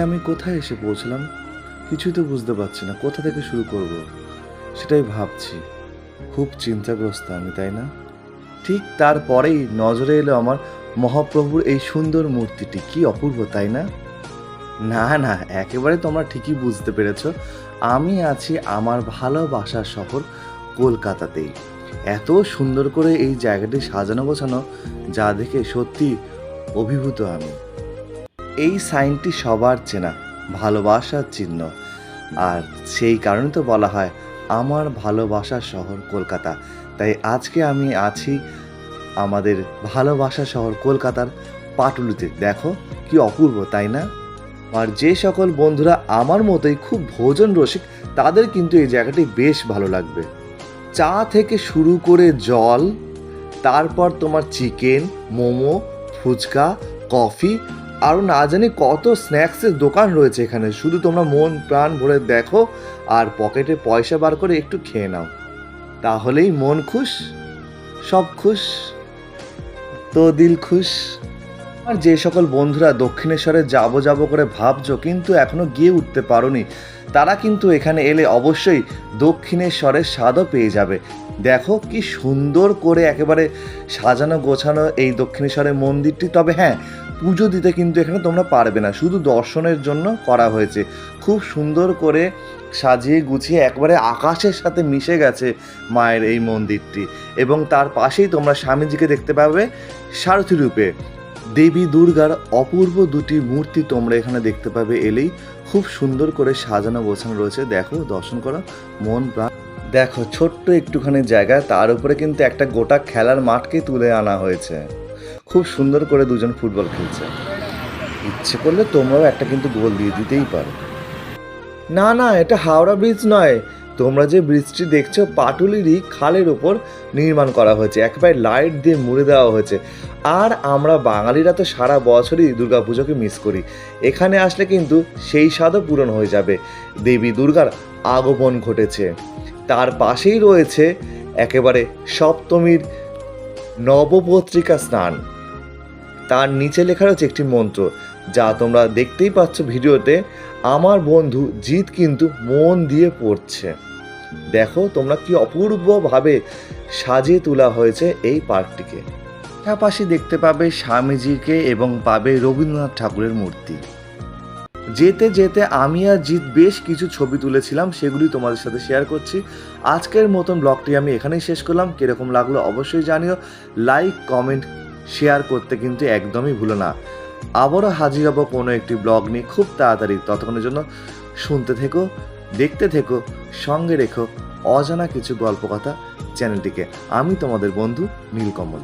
আমি কোথায় এসে পৌঁছলাম? কিছুই তো বুঝতে পারছি না, কোথা থেকে শুরু করব সেটাই ভাবছি। খুব চিন্তাগ্রস্ত আমি, তাই না? ঠিক তারপরেই নজরে এলো আমার মহাপ্রভুর এই সুন্দর মূর্তিটি। কি অপূর্ব, তাই না? না, না, একেবারে তোমরা ঠিকই বুঝতে পেরেছ। আমি আছি আমার ভালোবাসার শহর কলকাতাতেই। এত সুন্দর করে এই জায়গাটি সাজানো গোছানো, যা দেখে সত্যি অভিভূত আমি। এই সাইনটি সবার চেনা, ভালোবাসার চিহ্ন। আর সেই কারণে তো বলা হয় আমার ভালোবাসার শহর কলকাতা। তাই আজকে আমি আছি আমাদের ভালোবাসার শহর কলকাতার পাটুলিতে। দেখো কি অপূর্ব, তাই না? আর যে সকল বন্ধুরা আমার মতোই খুব ভোজন রসিক, তাদের কিন্তু এই জায়গাটি বেশ ভালো লাগবে। চা থেকে শুরু করে জল, তারপর তোমার চিকেন, মোমো, ফুচকা, কফি, আরও না জানি কত স্ন্যাক্সের দোকান রয়েছে এখানে। শুধু তোমরা মন প্রাণ ভরে দেখো আর পকেটে পয়সা বার করে একটু খেয়ে নাও, তাহলেই মন খুশ, সব খুশ, তো দিল খুশ। আর যে সকল বন্ধুরা দক্ষিণেশ্বরে যাবো করে ভাবছো কিন্তু এখনো গিয়ে উঠতে পারোনি, তারা কিন্তু এখানে এলে অবশ্যই দক্ষিণেশ্বরের স্বাদও পেয়ে যাবে। দেখো কি সুন্দর করে একেবারে সাজানো গোছানো এই দক্ষিণেশ্বরের মন্দিরটি। তবে হ্যাঁ, পুজো দিতে কিন্তু এখানে তোমরা পারবে না, শুধু দর্শনের জন্য করা হয়েছে। খুব সুন্দর করে সাজিয়ে গুছিয়ে একবারে আকাশের সাথে মিশে গেছে মায়ের এই মন্দিরটি। এবং তার পাশেই তোমরা স্বামীজিকে দেখতে পাবে সারথি রূপে। দেবী দুর্গার অপূর্ব দুটি মূর্তি তোমরা এখানে দেখতে পাবে এলেই। খুব সুন্দর করে সাজানো গোছানো রয়েছে, দেখো, দর্শন করো, মন প্রাণ। দেখো ছোট্ট একটুখানি জায়গা, তার উপরে কিন্তু একটা গোটা খেলার মাঠকে তুলে আনা হয়েছে। খুব সুন্দর করে দুজন ফুটবল খেলছে। ইচ্ছে করলে তোমরাও একটা কিন্তু গোল দিয়ে দিতেই পারো। না, না, এটা হাওড়া ব্রিজ নয়। তোমরা যে ব্রিজটি দেখছো পাটুলিরই খালের ওপর নির্মাণ করা হয়েছে, একেবারে লাইট দিয়ে মুড়ে দেওয়া হয়েছে। আর আমরা বাঙালিরা তো সারা বছরই দুর্গাপুজোকে মিস করি। এখানে আসলে কিন্তু সেই স্বাদও পূরণ হয়ে যাবে। দেবী দুর্গার আগমন ঘটেছে। তার পাশেই রয়েছে একেবারে সপ্তমীর নবপত্রিকা স্নান। তার নিচে লেখা রয়েছে একটি মন্ত্র, যা তোমরা দেখতেই পাচ্ছ ভিডিওতে। আমার বন্ধু জিৎ কিন্তু মন দিয়ে পড়ছে। দেখো তোমরা কি অপূর্বভাবে সাজিয়ে তোলা হয়েছে এই পার্কটিকে। পাশাপাশি দেখতে পাবে স্বামীজিকে এবং পাবে রবীন্দ্রনাথ ঠাকুরের মূর্তি। যেতে যেতে আমি আর জিৎ বেশ কিছু ছবি তুলেছিলাম, সেগুলি তোমাদের সাথে শেয়ার করছি। আজকের মতন ব্লগটি আমি এখানেই শেষ করলাম। কীরকম লাগলো অবশ্যই জানিও। লাইক, কমেন্ট, শেয়ার করতে কিন্তু একদমই ভুলো না। আবারও হাজির হব কোনো একটি ব্লগ নিয়ে খুব তাড়াতাড়ি। ততক্ষণের জন্য শুনতে থেকো, দেখতে থেকো, সঙ্গে রেখো অজানা কিছু গল্প কথা চ্যানেলটিকে। আমি তোমাদের বন্ধু নীলকমল।